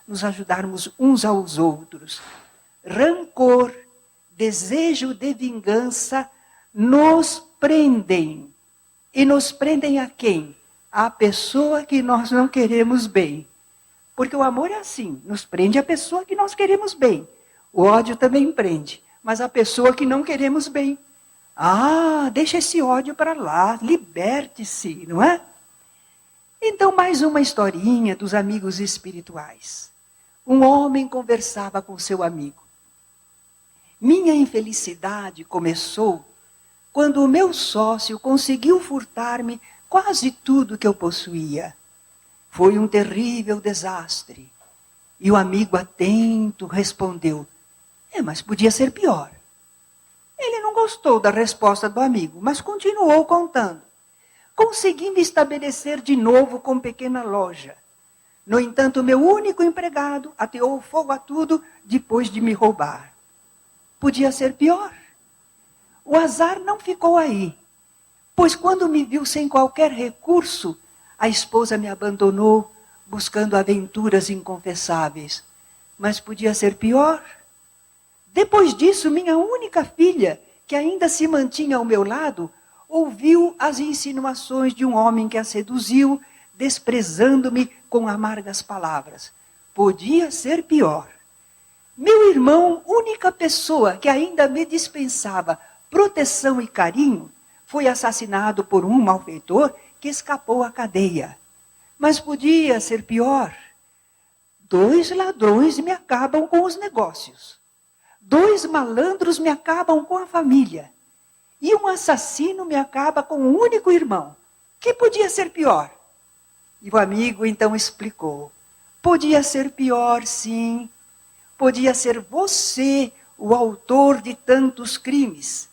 nos ajudarmos uns aos outros. Rancor, desejo de vingança, nos prendem. E nos prendem a quem? A pessoa que nós não queremos bem. Porque o amor é assim, nos prende a pessoa que nós queremos bem. O ódio também prende, mas a pessoa que não queremos bem. Deixa esse ódio para lá, liberte-se, não é? Então, mais uma historinha dos amigos espirituais. Um homem conversava com seu amigo. Minha infelicidade começou quando o meu sócio conseguiu furtar-me quase tudo que eu possuía. Foi um terrível desastre. E o amigo atento respondeu, mas podia ser pior. Ele não gostou da resposta do amigo, mas continuou contando. Conseguindo estabelecer de novo com pequena loja. No entanto, meu único empregado ateou fogo a tudo depois de me roubar. Podia ser pior. O azar não ficou aí, pois quando me viu sem qualquer recurso, a esposa me abandonou, buscando aventuras inconfessáveis. Mas podia ser pior. Depois disso, minha única filha, que ainda se mantinha ao meu lado, ouviu as insinuações de um homem que a seduziu, desprezando-me com amargas palavras. Podia ser pior. Meu irmão, única pessoa que ainda me dispensava proteção e carinho, foi assassinado por um malfeitor que escapou à cadeia. Mas podia ser pior. 2 ladrões me acabam com os negócios. 2 malandros me acabam com a família. e um assassino me acaba com um único irmão. Que podia ser pior? E o amigo então explicou. Podia ser pior, sim. Podia ser você o autor de tantos crimes.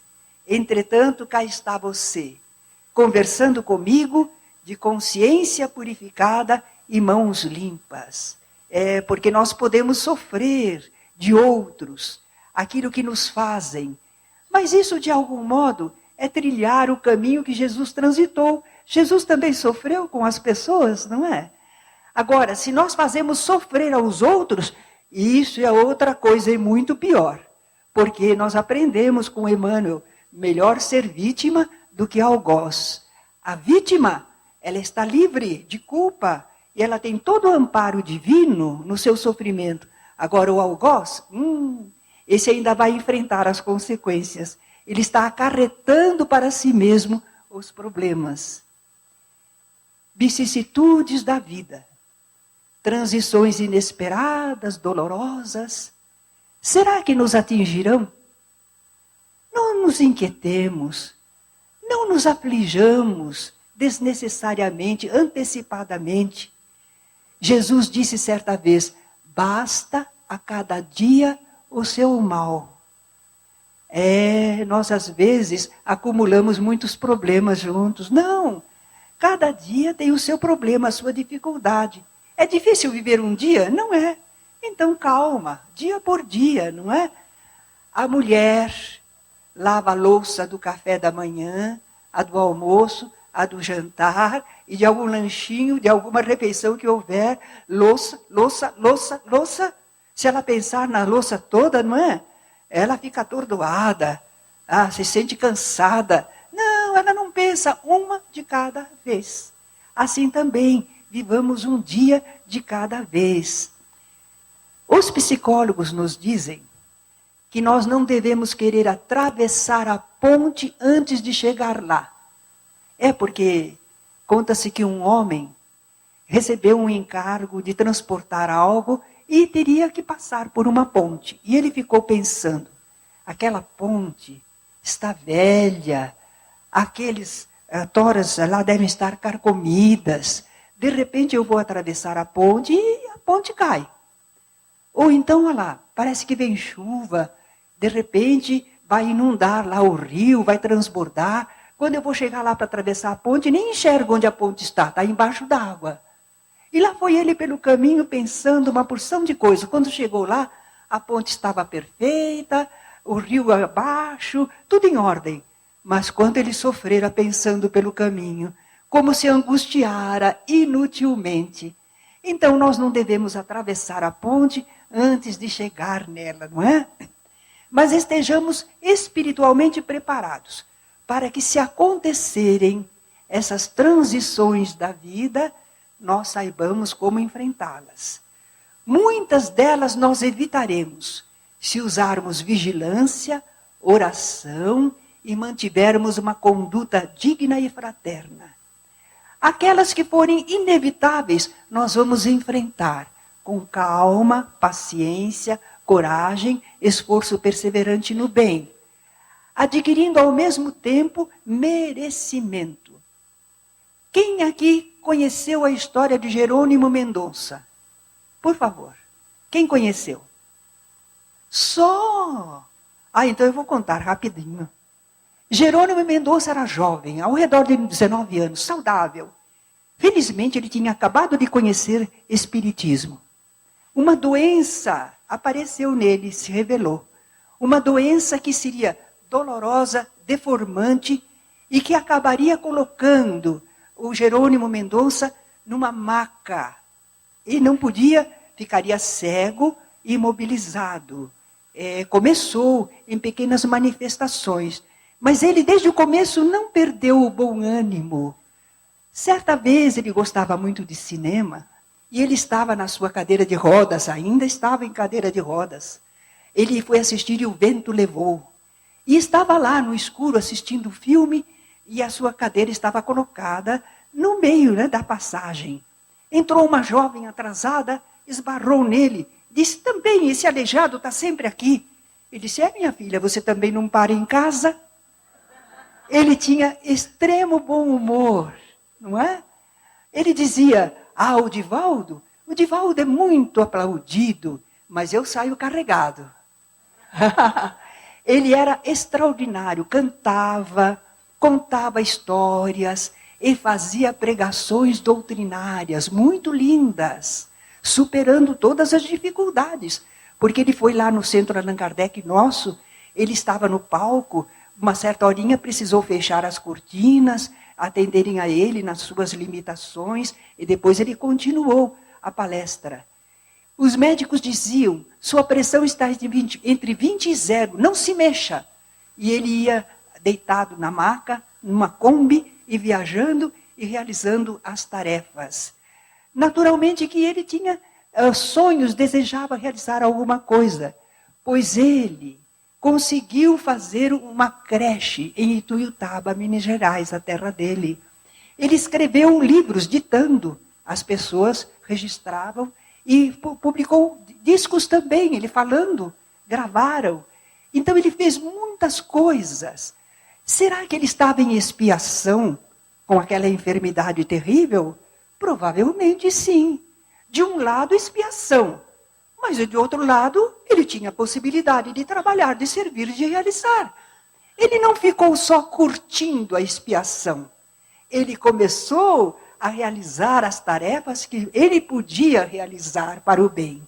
Entretanto, cá está você, conversando comigo de consciência purificada e mãos limpas. Porque nós podemos sofrer de outros aquilo que nos fazem. Mas isso, de algum modo, é trilhar o caminho que Jesus transitou. Jesus também sofreu com as pessoas, não é? Agora, se nós fazemos sofrer aos outros, isso é outra coisa e muito pior. Porque nós aprendemos com Emmanuel, melhor ser vítima do que algoz. A vítima, ela está livre de culpa e ela tem todo o amparo divino no seu sofrimento. Agora o algoz, esse ainda vai enfrentar as consequências. Ele está acarretando para si mesmo os problemas. Vicissitudes da vida. Transições inesperadas, dolorosas. Será que nos atingirão? Não nos inquietemos. Não nos aflijamos desnecessariamente, antecipadamente. Jesus disse certa vez, basta a cada dia o seu mal. Nós às vezes acumulamos muitos problemas juntos. Não, cada dia tem o seu problema, a sua dificuldade. É difícil viver um dia? Não é. Então calma, dia por dia, não é? A mulher lava a louça do café da manhã, a do almoço, a do jantar e de algum lanchinho, de alguma refeição que houver, louça, louça, louça, louça. Se ela pensar na louça toda, não é? Ela fica atordoada, se sente cansada. Não, ela não pensa uma de cada vez. Assim também, vivamos um dia de cada vez. Os psicólogos nos dizem que nós não devemos querer atravessar a ponte antes de chegar lá. Porque conta-se que um homem recebeu um encargo de transportar algo e teria que passar por uma ponte. E ele ficou pensando, aquela ponte está velha, aqueles toras lá devem estar carcomidas. De repente eu vou atravessar a ponte e a ponte cai. Ou então, olha lá, parece que vem chuva, de repente vai inundar lá o rio, vai transbordar. Quando eu vou chegar lá para atravessar a ponte, nem enxergo onde a ponte está embaixo d'água. E lá foi ele pelo caminho pensando uma porção de coisas. Quando chegou lá, a ponte estava perfeita, o rio abaixo, tudo em ordem. Mas quando ele sofrera pensando pelo caminho, como se angustiara inutilmente. Então nós não devemos atravessar a ponte antes de chegar nela, não é? Mas estejamos espiritualmente preparados para que, se acontecerem essas transições da vida, nós saibamos como enfrentá-las. Muitas delas nós evitaremos se usarmos vigilância, oração e mantivermos uma conduta digna e fraterna. Aquelas que forem inevitáveis, nós vamos enfrentar com calma, paciência, coragem, esforço perseverante no bem, adquirindo ao mesmo tempo merecimento. Quem aqui conheceu a história de Jerônimo Mendonça? Por favor, quem conheceu? Só! Então eu vou contar rapidinho. Jerônimo Mendonça era jovem, ao redor de 19 anos, saudável. Felizmente ele tinha acabado de conhecer espiritismo. Uma doença apareceu nele, se revelou. Uma doença que seria dolorosa, deformante e que acabaria colocando o Jerônimo Mendonça numa maca. E não podia, ficaria cego e imobilizado. Começou em pequenas manifestações, mas ele desde o começo não perdeu o bom ânimo. Certa vez ele gostava muito de cinema e ele estava na sua cadeira de rodas, ainda estava em cadeira de rodas. Ele foi assistir e o vento levou. E estava lá no escuro assistindo o filme e a sua cadeira estava colocada no meio da passagem. Entrou uma jovem atrasada, esbarrou nele, disse, também esse aleijado está sempre aqui. Ele disse, minha filha, você também não para em casa? Ele tinha extremo bom humor, não é? Ele dizia, o Divaldo é muito aplaudido, mas eu saio carregado. Ele era extraordinário, cantava, contava histórias e fazia pregações doutrinárias muito lindas, superando todas as dificuldades. Porque ele foi lá no Centro Allan Kardec nosso, ele estava no palco, uma certa horinha precisou fechar as cortinas, atenderem a ele nas suas limitações, e depois ele continuou a palestra. Os médicos diziam, sua pressão está entre 20 e 0, não se mexa. E ele ia deitado na maca, numa Kombi, e viajando e realizando as tarefas. Naturalmente que ele tinha sonhos, desejava realizar alguma coisa, pois ele conseguiu fazer uma creche em Ituiutaba, Minas Gerais, a terra dele. Ele escreveu livros ditando, as pessoas registravam, e publicou discos também, ele falando, gravaram. Então ele fez muitas coisas. Será que ele estava em expiação com aquela enfermidade terrível? Provavelmente sim. De um lado, expiação. Mas de outro lado, ele tinha a possibilidade de trabalhar, de servir, de realizar. Ele não ficou só curtindo a expiação. Ele começou a realizar as tarefas que ele podia realizar para o bem.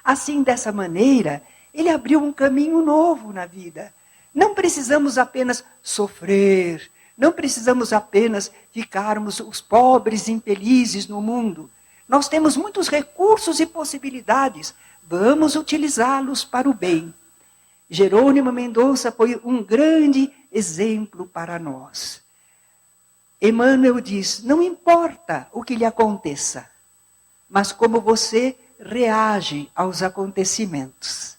Assim, dessa maneira, ele abriu um caminho novo na vida. Não precisamos apenas sofrer, não precisamos apenas ficarmos os pobres infelizes no mundo. Nós temos muitos recursos e possibilidades. Vamos utilizá-los para o bem. Jerônimo Mendonça foi um grande exemplo para nós. Emmanuel diz, não importa o que lhe aconteça, mas como você reage aos acontecimentos.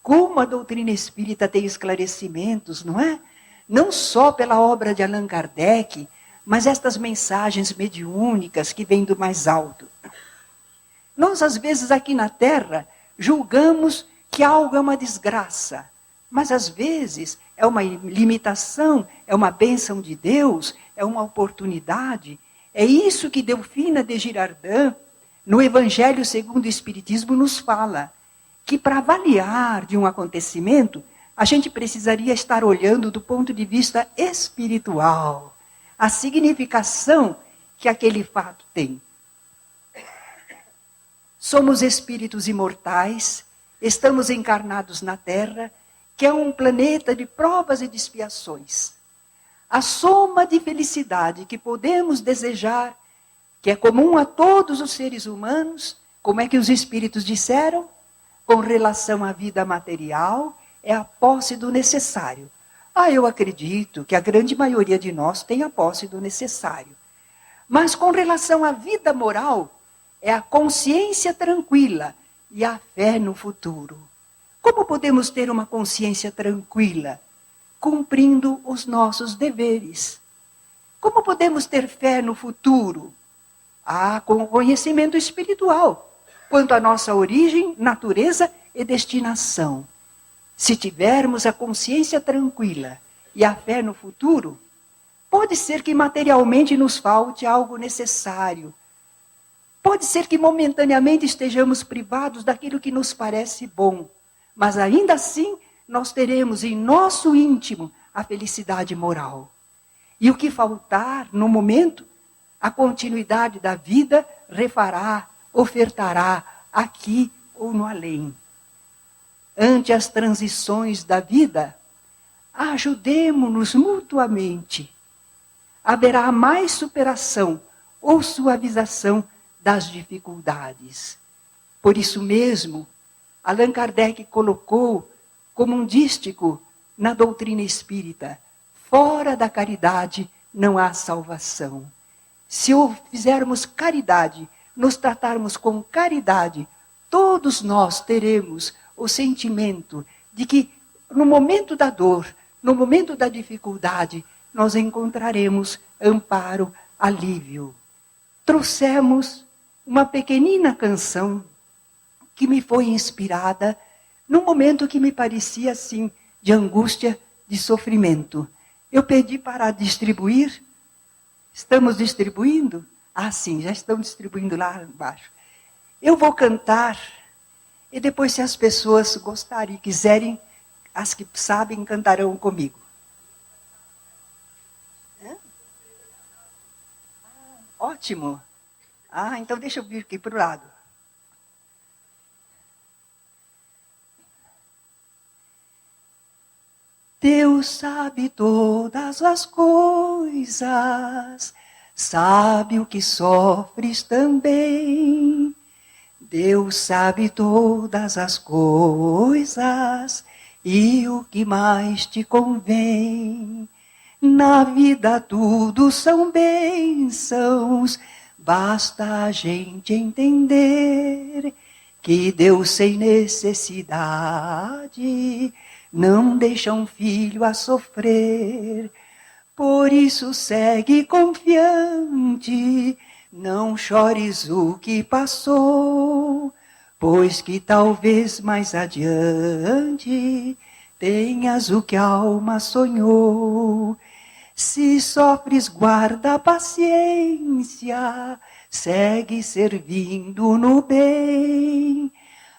Como a doutrina espírita tem esclarecimentos, não é? Não só pela obra de Allan Kardec, mas estas mensagens mediúnicas que vêm do mais alto. Nós, às vezes, aqui na Terra, julgamos que algo é uma desgraça, mas às vezes é uma limitação, é uma bênção de Deus, é uma oportunidade. É isso que Delfina de Girardin, no Evangelho segundo o Espiritismo, nos fala. Que para avaliar de um acontecimento, a gente precisaria estar olhando do ponto de vista espiritual. A significação que aquele fato tem. Somos espíritos imortais, estamos encarnados na Terra, que é um planeta de provas e de expiações. A soma de felicidade que podemos desejar, que é comum a todos os seres humanos, como é que os espíritos disseram? Com relação à vida material, é a posse do necessário. Eu acredito que a grande maioria de nós tem a posse do necessário. Mas com relação à vida moral, é a consciência tranquila e a fé no futuro. Como podemos ter uma consciência tranquila? Cumprindo os nossos deveres. Como podemos ter fé no futuro? Com o conhecimento espiritual, quanto à nossa origem, natureza e destinação. Se tivermos a consciência tranquila e a fé no futuro, pode ser que materialmente nos falte algo necessário. Pode ser que momentaneamente estejamos privados daquilo que nos parece bom, mas ainda assim nós teremos em nosso íntimo a felicidade moral. E o que faltar no momento, a continuidade da vida refará, ofertará aqui ou no além. Ante as transições da vida, ajudemo-nos mutuamente. Haverá mais superação ou suavização das dificuldades. Por isso mesmo, Allan Kardec colocou como um dístico na doutrina espírita: fora da caridade não há salvação. Se fizermos caridade, nos tratarmos com caridade, todos nós teremos o sentimento de que no momento da dor, no momento da dificuldade, nós encontraremos amparo, alívio. Trouxemos uma pequenina canção que me foi inspirada num momento que me parecia assim, de angústia, de sofrimento. Eu pedi para distribuir. Estamos distribuindo? Ah, sim, já estão distribuindo lá embaixo. Eu vou cantar, e depois, se as pessoas gostarem e quiserem, as que sabem cantarão comigo. Ótimo. Ah, então deixa eu vir aqui para o lado. Deus sabe todas as coisas, sabe o que sofres também. Deus sabe todas as coisas e o que mais te convém. Na vida tudo são bênçãos, basta a gente entender que Deus sem necessidade não deixa um filho a sofrer. Por isso segue confiante, não chores o que passou, pois que talvez mais adiante tenhas o que a alma sonhou. Se sofres, guarda a paciência, segue servindo no bem.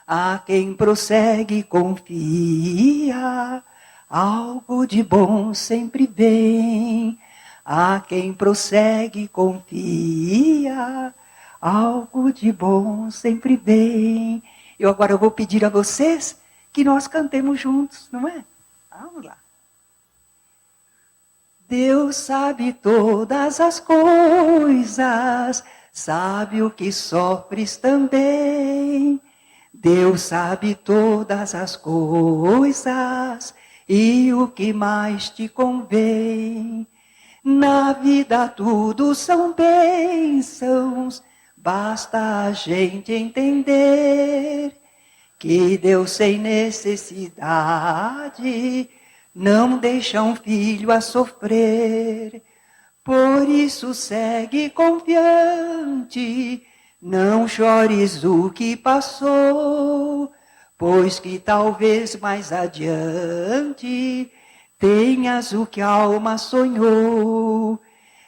A quem prossegue confia, algo de bom sempre vem. A quem prossegue confia, algo de bom sempre vem. Eu agora vou pedir a vocês que nós cantemos juntos, não é? Vamos lá. Deus sabe todas as coisas, sabe o que sofres também. Deus sabe todas as coisas e o que mais te convém. Na vida tudo são bênçãos, basta a gente entender que Deus sem necessidade não deixa um filho a sofrer. Por isso segue confiante, não chores o que passou, pois que talvez mais adiante tenhas o que a alma sonhou.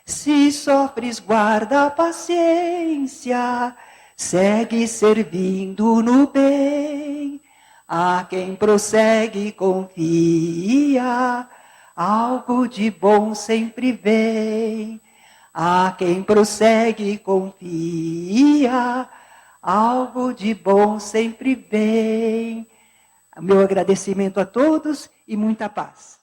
Se sofres, guarda a paciência, segue servindo no bem. A quem prossegue confia, algo de bom sempre vem. A quem prossegue confia, algo de bom sempre vem. Meu agradecimento a todos e muita paz.